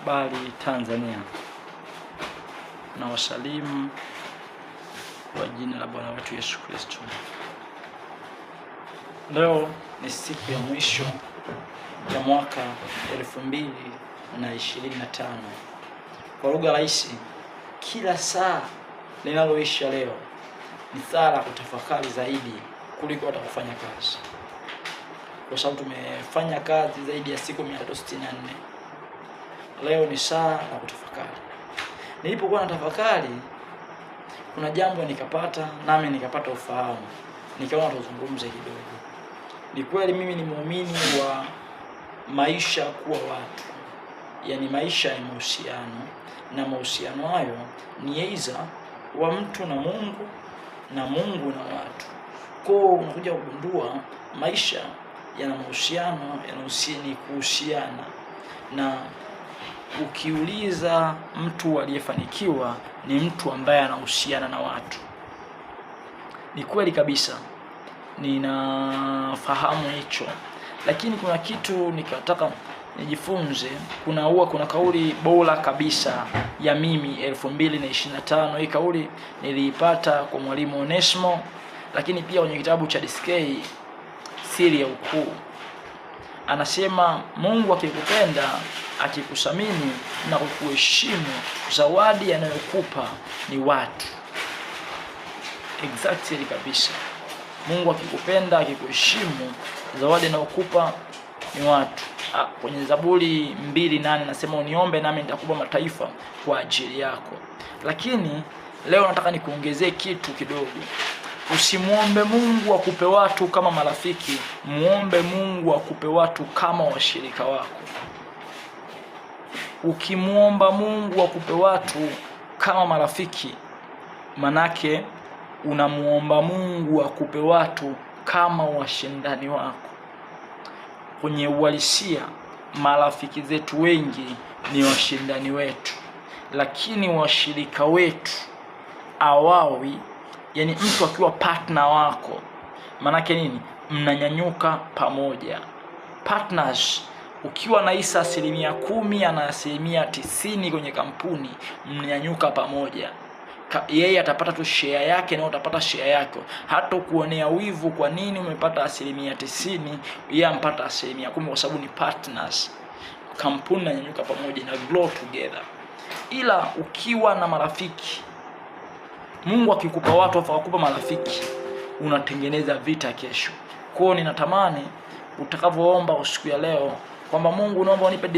Habari Tanzania, na wasalimu kwa jina la Bwana wetu Yesu Kristo. Leo ni siku ya mwisho ya mwaka 2025. Kwa lugha rahisi, kila saa linaloisha leo ni saa la kutafakari zaidi kuliko hata kufanya kazi, kwa sababu tumefanya kazi zaidi ya siku 364. Leo ni saa la kutafakari. Nilipokuwa natafakari, kuna jambo nikapata ufahamu, nikaona tuzungumze kidogo. Ni kweli mimi ni muumini wa maisha kuwa watu, yaani maisha ya mahusiano, na mahusiano hayo ni aidha wa mtu na Mungu na Mungu na watu. Kwa hiyo unakuja kugundua maisha yana mahusiano, yanahusiana kuhusiana, na ukiuliza mtu aliyefanikiwa ni mtu ambaye anahusiana na watu. Ni kweli kabisa, ninafahamu hicho, lakini kuna kitu nikataka nijifunze. Kuna kauli bora kabisa ya mimi 2025. Hii kauli niliipata kwa mwalimu Onesmo, lakini pia kwenye kitabu cha DSK Siri ya Ukuu. Anasema Mungu akikupenda, akikusamini na kukuheshimu, zawadi anayokupa ni watu. Exactly kabisa. Mungu akikupenda, akikuheshimu, zawadi anayokupa ni watu. Kwenye Zaburi 2:8 anasema uniombe nami nitakupa mataifa kwa ajili yako. Lakini leo nataka nikuongezee kitu kidogo. Usimuombe Mungu akupe watu kama marafiki, muombe Mungu akupe watu kama washirika wako. Ukimuomba Mungu akupe watu kama marafiki, manake unamuomba Mungu akupe watu kama washindani wako. Kwenye uhalisia, marafiki zetu wengi ni washindani wetu, lakini washirika wetu awawi. Yani mtu akiwa partner wako, manake nini? Mnanyanyuka pamoja. Partners, ukiwa na hisa 10%, ana 90% kwenye kampuni, mnanyanyuka pamoja. Yeye atapata tu share yake na utapata share yako. Hata kuonea wivu kwa nini umepata 90%, yeye ampata 10%, kwa sababu ni partners. Kampuni inanyanyuka pamoja, na grow together. Ila ukiwa na marafiki, Mungu akikupa watu afa akupa marafiki, unatengeneza vita kesho. Kwa hiyo ninatamani utakavyoomba usiku ya leo kwamba Mungu naomba unipe